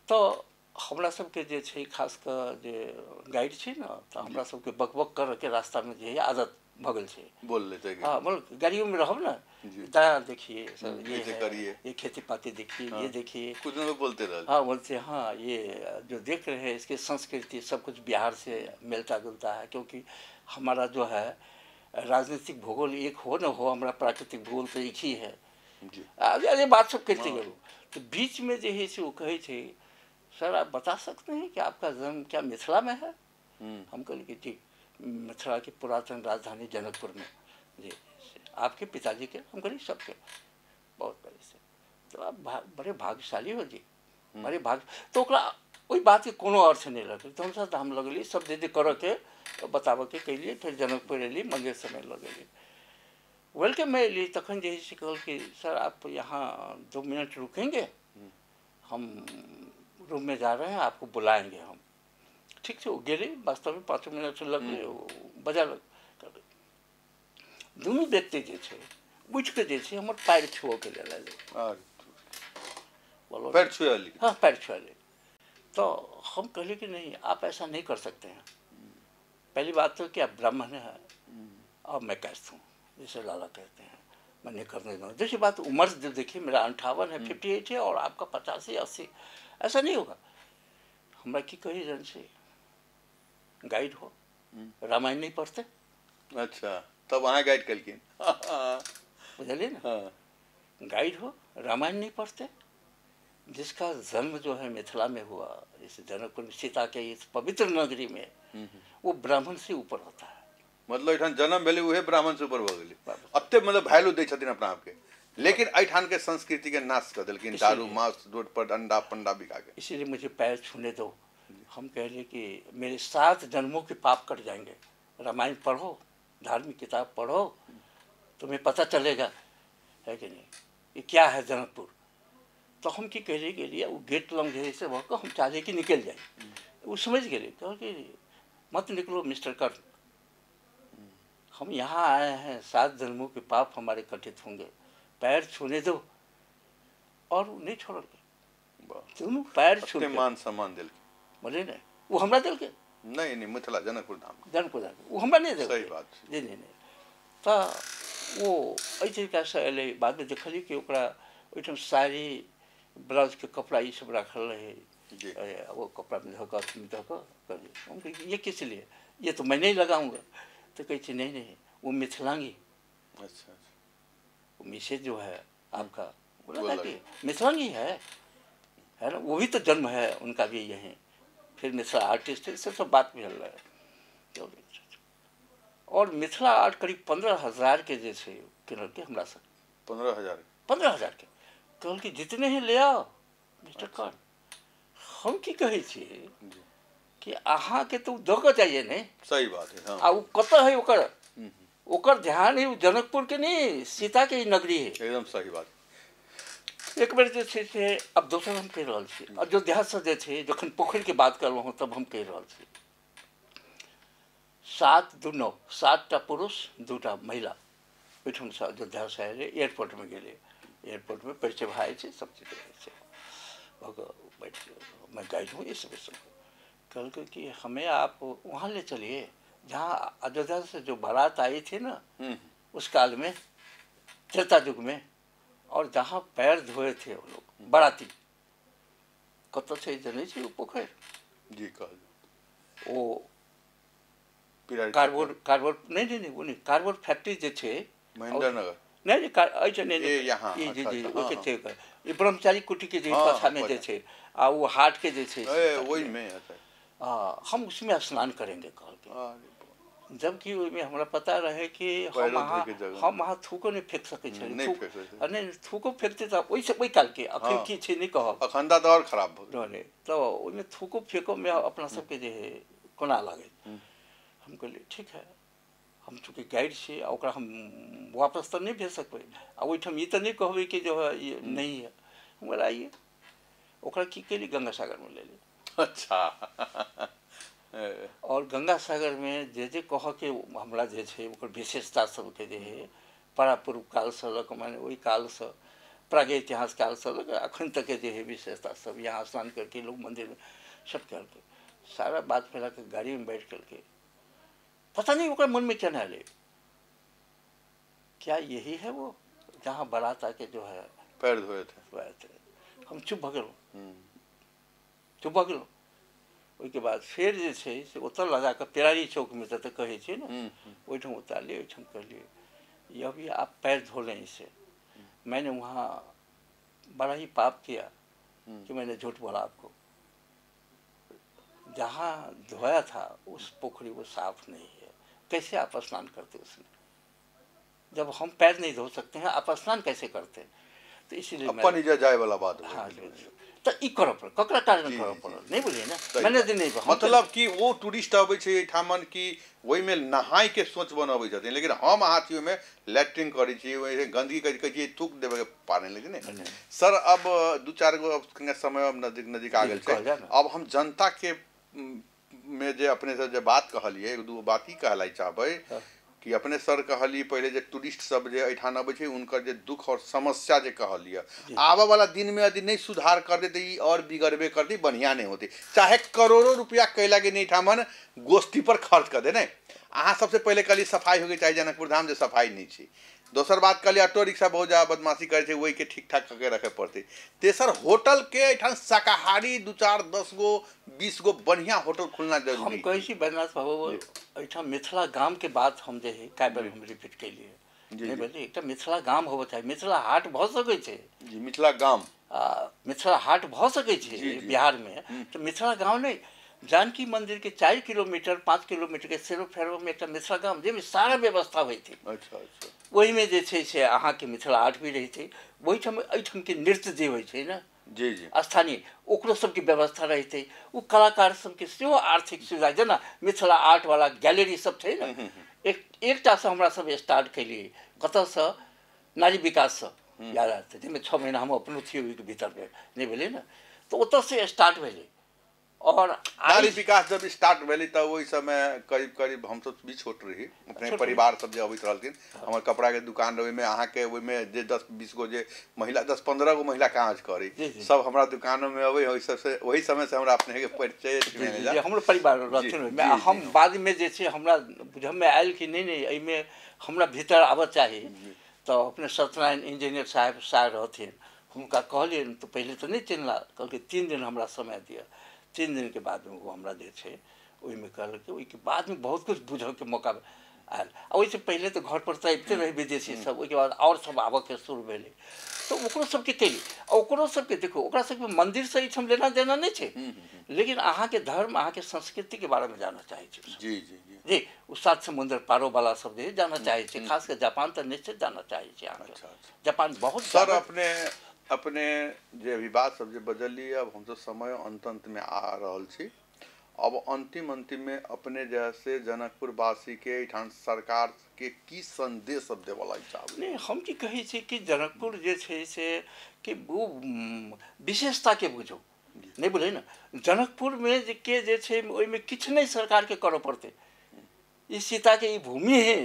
तो हमरा सबके जे छै खास कर जे गाइड छै ना तो हमरा सबके बकबक कर के रास्ता में जे आदत भ गेल छै बोल लेते हाँ बोल गाड़ियों में रहब ना दया देखिए सर ये करिए ये खेती पाती देखिए ये देखिए कुछ न बोलते रहे हाँ बोलते हाँ ये जो देख रहे हैं इसकी संस्कृति सब कुछ बिहार से मिलता जुलता है क्योंकि हमारा जो है राजनीतिक भूगोल एक हो न हो हमारा प्राकृतिक भूगोल तो एक ही है। अरे बात सब कहते करूँ तो बीच में जो है वो कहे थे सर आप बता सकते हैं कि आपका जन्म क्या मिथिला में है? हम कहले कि जी मिथिला की पुरातन राजधानी जनकपुर में जी आपके पिताजी के हम कहली सबके बहुत बड़े से तो आप बड़े भाग्यशाली हो जी बड़े भाग तो वही बात के कोनो अर्थ नहीं लगे तो हम हम लगली सब दीदी कर के तो बताब के कैलिए फिर जनकपुर एली मंदिर समय लगेली वेलकम में एली तखन जे कहल कि सर आप यहाँ 2 मिनट रुकेंगे हम रूम में जा रहे हैं आपको बुलाएंगे हम ठीक है वो गेले वास्तव में 5 मिनट लग बजा लग दोनों व्यक्ति जे छै उठ के जे छै हमर पैर छुओ के ले बोलो पैर छुएली हाँ पैर छुएली। तो हम कहले कि नहीं आप ऐसा नहीं कर सकते हैं पहली बात तो कि आप ब्राह्मण है और मैं कैस्ट हूँ जैसे लाला कहते हैं मैं नहीं करने दूँगा। दूसरी बात उम्र जो देखिए मेरा 58 है 58 है और आपका 85 80 ऐसा नहीं होगा। हमरा की कही जन से गाइड हो रामायण नहीं पढ़ते अच्छा तब वहाँ गाइड कलकिन बुझलिए ना गाइड हो रामायण नहीं पढ़ते जिसका जन्म जो है मिथिला में हुआ इस जनकपुर सीता के इस पवित्र नगरी में वो ब्राह्मण से ऊपर होता है। मतलब एठान जन्म भेले उहे ब्राह्मण से ऊपर भ गेलै अत्ते मतलब वैल्यू दै छथिन अपना आपके लेकिन एठान के संस्कृति के नाश कर देलकिन दारू मांस रोड पर अंडा पंडा बिका के। इसीलिए मुझे पैर छूने दो हम कह रहे कि मेरे 7 जन्मों के पाप कट जाएंगे। रामायण पढ़ो, धार्मिक किताब पढ़ो, तुम्हें पता चलेगा, है कि नहीं, ये क्या है जनकपुर। तो हम की कह रहे के लिए वो गेट लंग गए से वह हम चाहे कि निकल जाए। वो समझ गए कह कि मत निकलो मिस्टर कर्ण, हम यहाँ आए हैं, 7 जन्मों के पाप हमारे कटित होंगे, पैर छूने दो। और नहीं छोड़ के दोनों पैर छू के मान सम्मान दिल बोले नहीं, वो हमरा दिल के नहीं मिथिला जनकपुर धाम वो हमरा नहीं दिल सही बात जी नहीं तो वो एहि तरीका से अल। बाद में देखली कि ओकरा ओहिठाम साड़ी ब्लाउज के कपड़ा ये सब रखल रहे, वो कपड़ा में धोकर हम कहे ये किस लिए, ये तो मैं नहीं लगाऊंगा। तो कहते नहीं वो मिथिलांगी। अच्छा वो मिसेज जो है आपका बोला कि मिथिलांगी है ना, वो भी तो जन्म है उनका भी यहीं, फिर मिथिला आर्टिस्ट है, सब बात भी हल रहा है। और मिथिला आर्ट करीब 15,000 के जैसे किनल के हमरा सब 15,000 के कहल कि जितने ही ले आओ मिस्टर कर्ण। हम की कहे छे कि अहाँ के तो दऽ चाहिए नहीं। सही बात है हाँ। आ वो कतऽ है ओकर ध्यान है जनकपुर के नहीं, सीता के नगरी है। एकदम सही बात। एक बेर जे छै से अब दोसर हम कह रहल छी, अयोध्या से जे छै जखन पोखरि के बात करलहुँ हँ तब हम कह रहल छी 7 टा पुरुष 2 टा महिला ओहिठाम से अयोध्या से आए, एयरपोर्ट में गेले, एयरपोर्ट में परिचय भाई छै, सब चीज छै, बैठ मैं गाइड हूँ ये सब कल कि हमें आप वहाँ ले चलिए जहाँ अयोध्या से जो बारात आई थी ना उस काल में, त्रेता युग में, और जहाँ पैर धोए थे वो लोग बाराती कत से जने छे वो पोखर जी कहल वो कार्डबोर्ड नहीं वो नहीं कार्डबोर्ड फैक्ट्री जे छे महेंद्र नगर नहीं यहाँ जी ओके थे ये ब्रह्मचारी कुटी के जे पाछा में जे छे आ वो हाट के जे छे वही में हम उसमें स्नान करेंगे कहल के। जबकि उसमें हमरा पता रहे कि हम वहाँ थूको नहीं फेंक सके छे, नहीं थूको फेंकते तो वही काल के अखन की छे नहीं कहब, अखंदा तो और खराब भ गेल तो ओइमे थूको फेंको में अपना सबके जे है कोना लागे। हम कहलिए ठीक है, हम चूँकि गाइड छे ओकरा हम वापस तो नहीं भेज सकबै, आ ओहिठाम ये तो नहीं कहबै कि जो है ये नहीं है। हम बोला आइए ओकरा की केली गंगा सागर में ले ली। अच्छा और गंगा सागर में जे कह के हमरा जे छै ओकर विशेषता सबके जे है परापूर्व काल से लग माने वही काल से प्राग इतिहास काल से लग अखन तक के जे है विशेषता सब यहाँ स्नान करके लोग मंदिर में सब करके सारा बात फैला के गाड़ी में बैठ करके पता नहीं ओकर मन में क्या ना ले, क्या यही है वो जहाँ बारात आके जो है पैर धोए थे। हम चुप भ गेलहुँ। ओहिके बाद फेर जे छै से ओतऽ लगा कऽ पेरारी चौक में तऽ कहै छै ने ओहिठाम उतारलिए, ओहिठाम कहलिए अभी आप पैर धो लें इसे। मैंने वहाँ बड़ा ही पाप किया कि मैंने झूठ बोला आपको, जहाँ धोया था उस पोखरी वो साफ नहीं है, कैसे आप स्नान करते उसमें, जब हम पैर नहीं धो सकते हैं आप स्नान कैसे करते हैं। तो इसीलिए अपन जाए वाला बात हाँ तो ई करऽ पड़ल, ककरा कारण करऽ पड़ल नहीं बोलिए ना, मैंने दिन नहीं मतलब कि वो टूरिस्ट अबै छै ठामन की वही में नहाय के सोच बनबै छथिन, लेकिन हम हाथी में लैट्रिन करै छी वही गंदगी कह छी थूक देवे के पारे लेकिन सर अब 2-4 गो समय अब नजदीक आ गेल छै। अब हम जनता के में जे अपने से जे बात कहलिए एक दू बात ही कहलाई चाहबै कि अपने सर कहली पहले जे टूरिस्ट सब जे एठान अबै छै उनकर जे दुख और समस्या जे कहलिए आबे वाला दिन में यदि नहीं सुधार कर दे तो ये और बिगड़बे कर दी, बढ़िया नहीं होती, चाहे करोड़ों रुपया कैला के नहीं ठामन गोष्ठी पर खर्च कर दे नहीं। अहाँ सबसे पहले कहली सफाई होगी चाहे जनकपुर धाम जे सफाई नहीं छी, दोसर बात कहली ऑटो रिक्शा बहुत ज़्यादा बदमाशी करे वही के ठीक ठाक करके रखे पड़ते, तेसर होटल के एठान शाकाहारी 2-4-10 गो 20 गो बढ़िया होटल खुलना जरूरी। हम कहे छी बैद्यनाथ बाबू एठाम मिथिला गाम के बात हम जे है कई बार हम रिपीट कैलिए नहीं बोलिए एक मिथिला गाम होबे चाही, मिथिला हाट भ सकै छै जी, मिथिला गाम मिथिला हाट भ सकै छै बिहार में, तो मिथिला गाँव नहीं जानकी मंदिर के 4 किलोमीटर 5 किलोमीटर के सेरो फेरो में एक मिथिला गाम जे में सारा व्यवस्था हुई थी। अच्छा वही में जे छै से अहाँ के मिथिला आर्ट भी रही थी, वही एहिठाम के नृत्य जे होइ छै ना जी जी स्थानीय ओकरो सबके व्यवस्था रहते वो कलाकार सबके सेहो आर्थिक सुविधा जेना मिथिला आर्ट वाला गैलरी सब छै ने एकटा से हमरा सब स्टार्ट कैलिए कतसँ नारी विकास से याद आते जाहिमे 6 महीना हम अपनो थिए ओहिके भीतरमे नहि भेलै ने तऽ ओतऽसँ स्टार्ट भेलै और नारी विकास जब स्टार्ट भेली तब वही समय करीब करीब हम सब भी छोट रही अपने परिवार सब जे अबैत रहलखिन हमर कपड़ा के दुकान रहे में अहाँ के ओहिमे जे 10-20 गो जे महिला 10-15 गो महिला काज करे सब हमरा दुकानों में अबै वही समय से हमरा अपने के परिचय जे हमरो परिवार रहथिन हम बाद में जे छै हमरा बुझमे आयल कि नहीं एहिमे हमरा भीतर आबऽ चाही तो अपने सत्यनारायण इंजीनियर साहब रहथिन हुनका कहलियनि तो पहले तो नहीं चिन्हला कहलकै 3 दिन हमरा समय दिअ 3 दिन के बाद में वो हमरा जे छै ओहिमे कहलकै ओहिके बाद में बहुत कुछ बुझे के मौका आयल ओहिसँ पहले तो घर पर तऽ अबिते रहे विदेशी सब ओहिके बाद और सब आबऽ के शुरू भेलै तो ओकरो सबके कैली ओकरो सबके देखो ओकरा सबके मंदिर से हम लेना देना नहीं छै लेकिन अहाँ के धर्म अहाँ के संस्कृति के बारे में जानना चाहे छै जी जी जी वो 7 समुद्र पारो वाला सब जे जानना चाहे छै खास कर जापान तो निश्चित जानना चाहे छै अहाँ जापान बहुत सर अपने जे अभी बात सब जे बदलली अब हम तो समय अंत में आ रहल छी अब अंतिम में अपने जैसे जनकपुर वासी के ठान सरकार के की संदेश सब देवला चाहब नहीं हम की कही छी कि जनकपुर जे छै से कि वो विशेषता के बुझो नहीं बोले ना जनकपुर में जे छै ओहिमे किछु नहीं सरकार के करऽ पड़ते ई सीता के ई भूमि है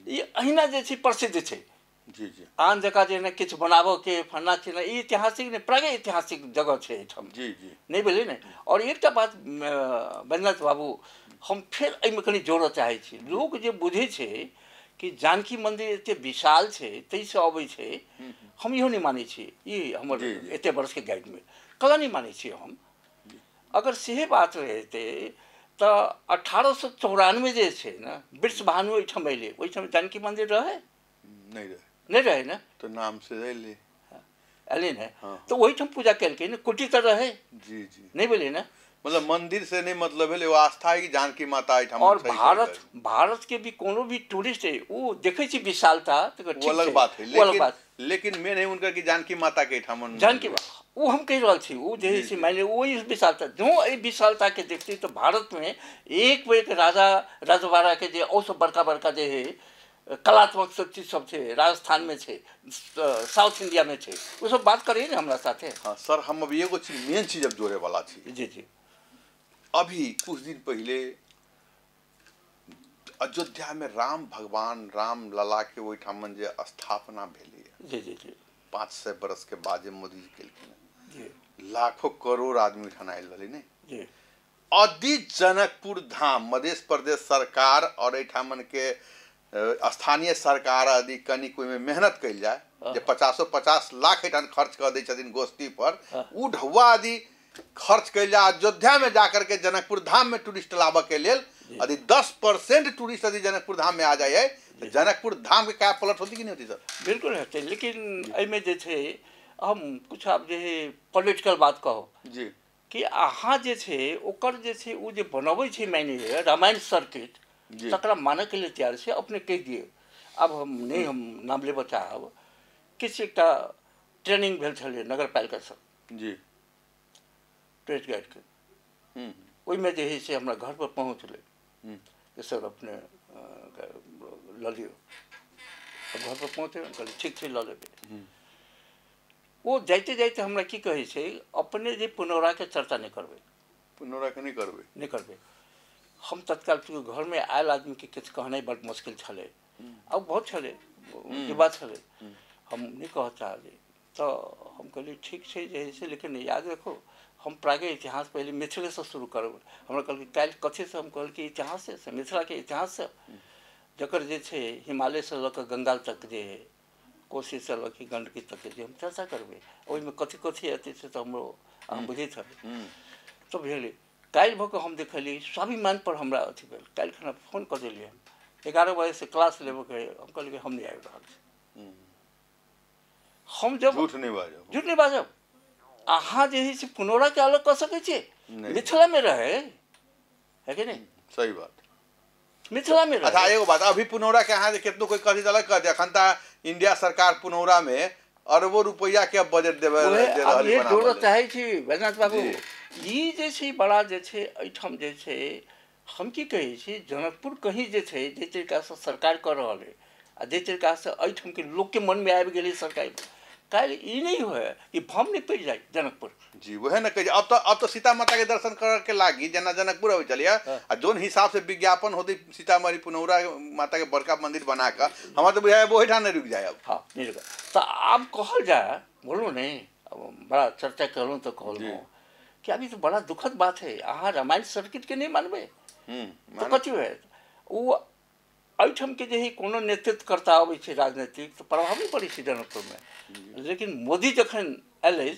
ई अहिना जे छै प्रसिद्ध छै जी जी आन जगह जे ने किछु बनाबो के फन्ना चिन्ह ई ऐतिहासिक ने प्राग ऐतिहासिक जगह छै एहिठाम जी जी नहीं बोले ने और एकटा बात बैजनाथ बाबू हम फिर एहिमे कनी जोड़ऽ चाहे छी लोग जे बुझे छै कि जानकी मंदिर एते विशाल छै तैसे अबै छै हम इहो नहीं मानै छी ई हमर एते वर्ष के गाइड में कला नहीं मानै छी हम अगर सेहे बात रहते तो 1894 जे छै ना वृष भानु एहिठाम अयलै ओहिठाम जानकी मंदिर रहे नहीं रहे ना तो नाम से अयलै अयलै ना तो वहीठाम पूजा केलकै ना कुटी तो रहे जी जी नहीं बोले ना मतलब मंदिर से नहीं मतलब है वो आस्था है कि जानकी माता एहिठाम और भारत के भी कोनो भी टूरिस्ट है वो देखे छी विशालता तो वो अलग बात है लेकिन मेन है उनका कि जानकी माता के एहिठाम जानकी वो हम कह रहल छी वो जे छै माने वही विशालता जो एहि विशालता के देखती तो भारत में एक राजा रजवाड़ा के जे औसो बड़का बड़का जे है कलात्मक शक्ति सब छै राजस्थान में छै साउथ इंडिया में छै वो सब बात करिए ना हमरा साथे हाँ सर हम अब एगो चीज मेन चीज अब जोड़े वाला छी जी जी अभी कुछ दिन पहले अयोध्या में राम भगवान राम लला के ओहिठाम जे स्थापना भेलै जी जी जी 500 बरस के बाद जे मोदी जी केलखिन लाखों करोड़ आदमी एहिठाम आयल रहलै ने जी अदि जनकपुर धाम मध्य प्रदेश सरकार और एहिठामन के स्थानीय सरकार आदि कनिक में मेहनत कल जाए जे 50 लाख एठान खर्च कर दै छथिन गोष्ठी पर उ ढौआ आदि खर्च कल जाए अयोध्या में जाकर के जनकपुर धाम में टूरिस्ट लाबऽ के लेल यदि 10% टूरिस्ट यदि जनकपुर धाम में आ जाए तो जनकपुर धाम के क्या पलट होती कि नहीं होती सर बिल्कुल होते लेकिन एहिमे जे छै हम कुछ आब जे है पॉलिटिकल बात कहो जी कि अहाँ जे छै ओकर जे छै उ जे बनबै छै मानि रामायण सर्किट तकरा मानऽ के लिए तैयार छै अपने कह दिए अब हम नहीं हम नाम लेबऽ चाहब किछु एकटा ट्रेनिंग भेल छलै नगर पालिका सब जी टूरिस्ट गाइड के ओहिमे जे है से हमरा घर पर पहुँचलै कि सर अपने लऽ लियौ घर पर पहुँचे कहलिए ठीक छै लऽ लेबै वो जाते जाते हमरा की कहै छै अपने जे पुनौरा के चर्चा नहीं करबै पुनौरा के नहीं करबै हम तत्काल घर में आयल आदमी के किछु कहनाइ बड़ मुश्किल छलै अब बहुत छलै युवा छलै हम नहीं कह चाहली तो हम कहलिए ठीक छै जे है से लेकिन याद रखो हम प्रागे इतिहास पहले मिथिले से शुरू करब हमरा कहलकै काल्हि कथी से हम कहलकै इतिहास से मिथिला के इतिहास से जकर जे छै हिमालय से लऽ कऽ गंगा तक जे है कोशी से लऽ कऽ गंडकी तक जे हम चर्चा करबै ओहिमे कथी कथी एतै से तो हमरो अहाँ बुझैत हबै तो भेलै काल्हि भऽ कऽ हम देखलिए स्वाभिमान पर हमरा अथी भेल काल्हि खना फोन कऽ देलिए हम 11 बजे से क्लास लेबऽ के हम कहलिए हम नहीं आबि रहल छी हम जब झूठ नहीं बाजब अहाँ जे है से पुनौरा के अलग कऽ सकै छियै मिथिला में रहे है कि नहीं सही बात मिथिला में रहे अच्छा एगो बात अभी पुनौरा के अहाँ कितनो कोई कथी अलग कह दे अखन ता इंडिया सरकार पुनौरा में अरबों रुपया के बजट देवे दे अब रहल ये बनावल जोड़ो है। चाहे छी वैजनाथ बाबू जी। ई जे छै बड़ा जे छै एहिठाम जे छै हम की कहै छी जनकपुर कहीं जे छै जे तरीका से सरकार कर रहल है आ जे तरीका से एहिठाम के लोग के मन में आबि गेलै सरकार काल्हि ई नहीं हुए कि भम नहीं पड़ जाए जनकपुर। जी वह न कही अब तो सीता माता के दर्शन कर के लागी जना जनकपुर अबै चलिए आ जोन हिसाब से विज्ञापन होती सीतामढ़ी पुनौरा माता के बड़का मंदिर बना के हमारा तो बुझाए वही ठान रुक जाए अब। हाँ नहीं रुका तो आप कहल जाए बोलो नहीं अब बड़ा चर्चा करूँ तो कहूँ कि अभी तो बड़ा दुखद बात है अहाँ रामायण सर्किट के नहीं मानबे तो कथी है वो एहिठाम के जे ही कोनो नेतृत्व करता अबै छै राजनीतिक तो प्रभाव नहीं पड़ै छै जनकपुर में लेकिन मोदी जखन एलै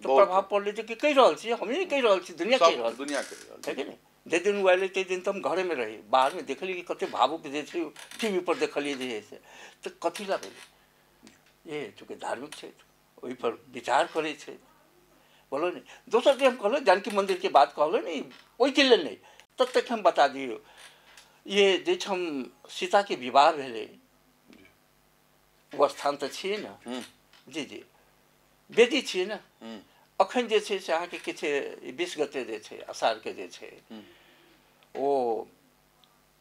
तो प्रभाव पड़लै जे कि कहि रहल छी हम नहीं कहि रहल छी दुनिया कहि रहल दुनिया कहि रहल है कि नहीं जे दिन वो एलै ताहि दिन तो हम घरे में रही बाहर में देखलिए कि कते भावुक जे छै टीवी पर देखलिए जे है से तो कथी ला भेलै ये चूँकि धार्मिक छै ओहि पर विचार करे छै बोलो नहीं दोसर जे हम कहलो जानकी मंदिर के बात कहलो नहीं ओहि के लेल नहीं तब तक हम बता दियो ये जे हम सीता के विवाह भेले वो स्थान तो छिए ना जी जी वेदी छिए ना अखन जे छै से अहाँके किछु 20 गते जे छै अषाढ़ के जे छै ओ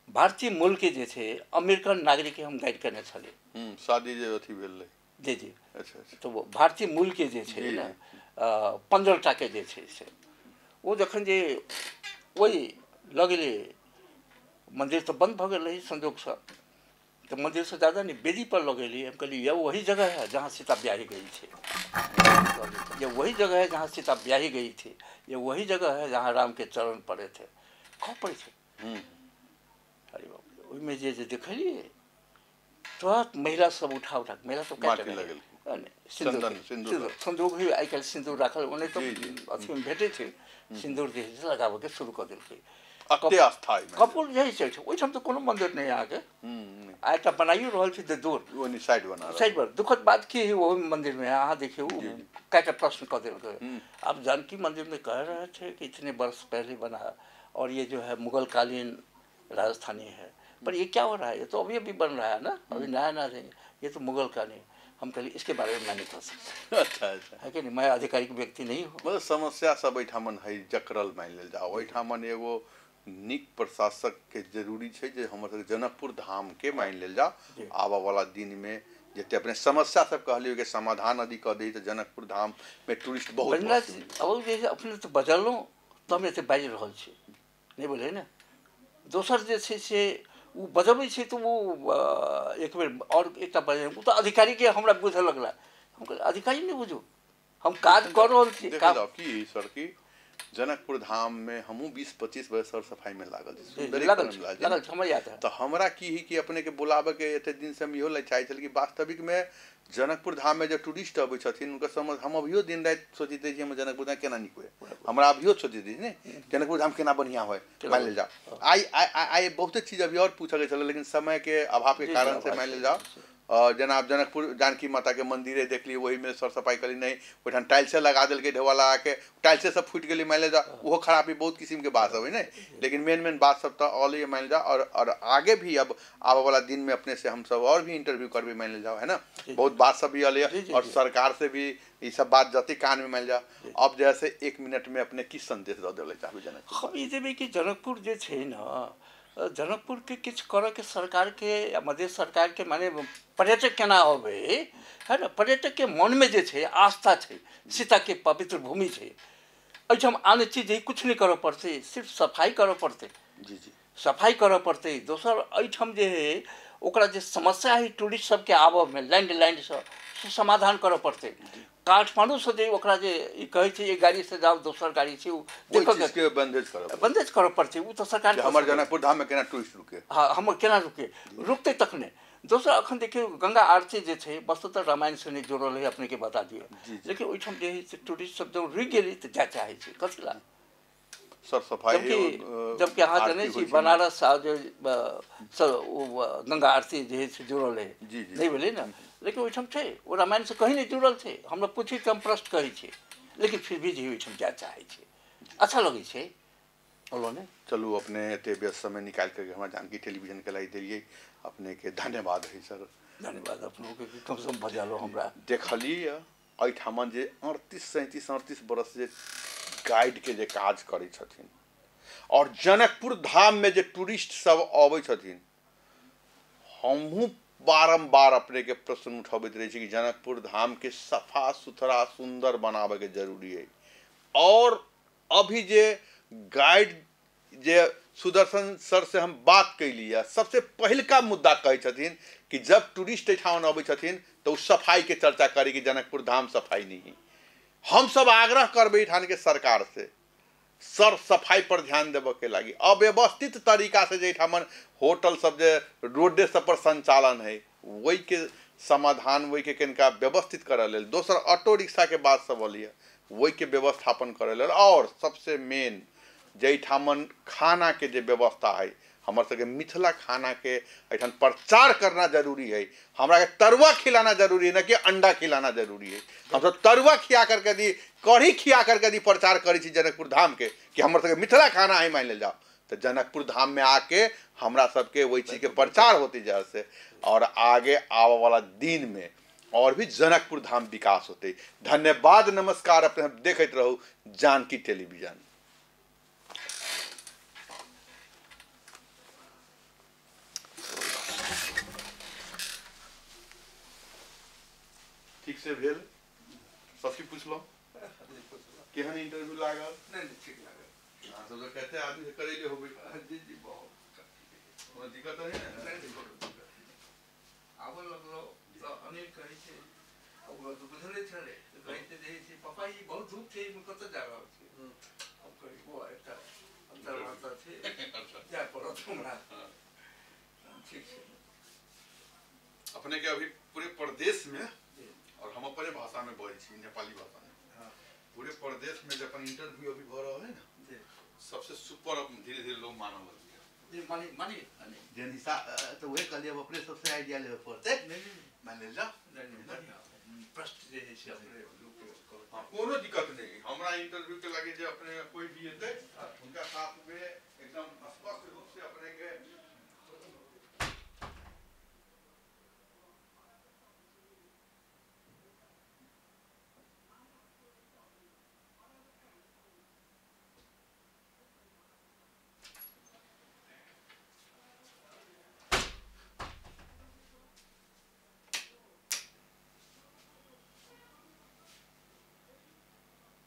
भारतीय मूल के जे छै अमेरिकन नागरिक के हम गाइड करने छलिए शादी जे अथी भेल जी जी अच्छा तो वो भारतीय मूल के जे छै ना 15टा के जे छै से वो जखन जे वही लगले मंदिर तो बंद भ गई संजोग से तो मंदिर से ज़्यादा नहीं वेदी पर लगेली हम कहली यह वही जगह है जहाँ सीता ब्याही गई थी ये वही जगह है जहाँ सीता ब्याही गई थी ये वही जगह है जहाँ राम के चरण पड़े थे कहाँ पड़े थे अरे बाप में जे देखलिए तुरंत महिला सब उठा महिला सब सिंदूर ही आई कल सिंदूर राखल उन्हें तो अथी में भेटे थे सिंदूर जे लगाबे के शुरू कर दिलकै कपूर यही छै ओहिठाम तो कोनो मंदिर नहीं आके आइ त बनाइयो रहल छी दूर ओनी साइड बना साइड पर दुखद बात की है वो मंदिर में अहाँ देखिए क्या प्रश्न कर दिलकै अब जानकी मंदिर में कह रहे थे कि इतने वर्ष पहले बना और ये जो है मुगल कालीन राजधानी है पर ये क्या हो रहा है ये तो अभी अभी बन रहा है ना अभी नया नया नहीं ये तो मुगल कालीन हम कहली इसके बारे में मैं नहीं कह सकता अच्छा है कि नहीं मैं आधिकारिक व्यक्ति नहीं हूँ मतलब समस्या सब एठामन है जकरल मान लेल जाओ एठामन एगो नीक प्रशासक के जरूरी है जे हमर जनकपुर धाम के मान लेल जाओ आबा वाला दिन में जते अपने समस्या सब कहलियो के समाधान यदि कर दी तो जनकपुर धाम में टूरिस्ट बहुत अब जे अपने तो बजलो तब एते बाजि रहल छी नहीं बोले ना दोसर जे छै से वो बजबै छै तो वो एक बेर और एकटा बजे वो तो अधिकारी के हमरा बुझे लगला हम अधिकारी नहीं बुझू हम काज कर रहल छी की सर की जनकपुर धाम में हमहू 20-25 वर्ष सर सफाई में लागल तो हमरा की ही कि अपने के बुलावे के एते दिन से हम इहो ले चाहे छल कि वास्तविक में जनकपुर धाम में जो टूरिस्ट अबै छथिन उनका समझ हम अभियो दिन रात सोचिते छी हम जनकपुर धाम केना नीक होय हमरा अभियो सोचिते छी ने जनकपुर धाम केना बढ़िया होय मान ले जाओ आई बहुत चीज अभी और पूछे के चले लेकिन समय के अभाव के कारण से मान ले जाओ जना जनकपुर जानकी माता के मंदिर देख ली वही में सर सफाई करी नहीं ओठान टाइल्से लगा दिल्के ढेवा लगा के टाइल्से सब फूट गई मान ले जा वो खराबी बहुत किस्म के बात है नहीं लेकिन मेन बात सब तो ऑल मान ले जा और आगे भी अब आने वाला दिन में अपने से हम सब और भी इंटरव्यू कर भी मान ले जाओ है ना बहुत बात सब भी अल और सरकार से भी ये सब बात जति कान में मान जा अब जैसे 1 मिनट में अपने की संदेश दे दिले चाहबे जनकपुर हम ई देबे कि जनकपुर जे छै ना जनकपुर के किछ करे के सरकार के या मध्य सरकार के माने पर्यटक केना होबे है ना पर्यटक के मन में जे छै आस्था छै सीता के पवित्र भूमि छै एहिठाम आन चीज कुछ नहीं करे पड़ते सिर्फ सफाई करे पड़ते जी सफाई करे पड़ते दोसर एहिठाम जे है ओकरा जे समस्या है टूरिस्ट सबके आबऽ में लैंड से समाधान करे पड़ते काठमांडू से जे ओकरा जे ई कहै छै एक गाड़ी से जाओ दोसर गाड़ी से देखो के बंदेज करे पड़ते वो तो सरकार हमर जनकपुर धाम में केना टूरिस्ट रुके हाँ हमर केना रुकते तखने दोसर अखन देखिए गंगा आरती जे छै वस्तुतः रामायण से नहीं जोड़ल है अपने के बता दिए लेकिन ओहिठाम जे है टूरिस्ट सब जब रुक गेली तो जाए चाहे छै कथी ला सर सफाई जबकि अहाँ जाने छी बनारस गंगा आरती जे है जुड़ल है नहीं बोले ना लेकिन ओहिठाम छै वो रामायण से कहीं नहीं जुड़ल थे हमरा पूछी तो हम प्रश्न कही छे लेकिन फिर भी जे ओहिठाम जाए चाहे छे अच्छा लगे छे बोलो ने चलू अपने एते व्यस्त समय निकाल करके हमारा जानकी टेलीविजन के लाई दिलिए अपने के धन्यवाद है सर धन्यवाद अपनों के कि कम से कम बजालो हमरा। देखलिए एहिठाम जे 38 बरस जे गाइड के जे काज करै छथिन और जनकपुर धाम में जे टूरिस्ट सब अबै छथिन, हमहूँ बारम्बार अपने के प्रश्न उठबैत रहे छी कि जनकपुर धाम के सफा सुथरा सुंदर बनावे के जरूरी है। और अभी जे गाइड जे सुदर्शन सर से हम बात कैली है, सबसे पहिलका मुद्दा कहै छथिन कि जब टूरिस्ट एठाम अबै छथिन तो सफाई के चर्चा करी कि जनकपुर धाम सफाई नहीं। हम सब आग्रह करबै एठान के सरकार से सर सफाई पर ध्यान देवे के लगी अव्यवस्थित तरीका से जे एठाम होटल सब जे रोडे सब पर संचालन है, वही के समाधान वही के कनिका व्यवस्थित करे लेल। दोसर ऑटो रिक्शा के बात सब अलिए, वही के व्यवस्थापन करे लेल। और सबसे मेन जे एठाम खाना के जे व्यवस्था है, हमर सबके मिथिला खाना के एठान प्रचार करना जरूरी है। हमरा के तरुआ खिलाना जरूरी है, न कि अंडा खिलाना जरूरी है। हम सब तरुआ खिया करके दी, कढ़ी खिया करके दी प्रचार करी छी जनकपुर धाम के कि हमर सबके मिथिला खाना है मान ले जाओ। तो जनकपुर धाम में आके हमरा सबके वही चीज के प्रचार होती जा से, और आगे आने वाला दिन में और भी जनकपुर धाम विकास होते। धन्यवाद, नमस्कार। अपने देखते रहू जानकी टेलीविजन। ठीक से भेल सबकी पूछलो केहन इंटरव्यू लागल? नहीं ठीक लागल। हां सब कहते आदमी से करेले होबे। जी जी बहुत कोनो दिक्कत है ना? नहीं आबो लगलो तो अनिल कहे छे अब तो बुझले छले तो कहते जे छे पापा ई बहुत धूप छे, मैं कत जा रहल छी। अब कही वो एकटा अंतर्वार्ता छे जा पड़त हमरा। ठीक छे। अपने के अभी पूरे प्रदेश में और हम अपने भाषा में बोलै छी, नेपाली भाषा में। हां पूरे प्रदेश में जब इंटरव्यू अभी हो रहा है ना जी, सबसे सुपर धीरे धीरे लोग मानने लगे जी। मानी जेन हिसाब तो वही कह लिया अपने सबसे आइडिया ले पड़ते नहीं मान ले जा बढ़िया प्रश्न जे छे अपने लोग को। हां कोनो दिक्कत नहीं। हमरा इंटरव्यू के लगे जे अपने कोई भी हेते उनका साथ में एकदम स्पष्ट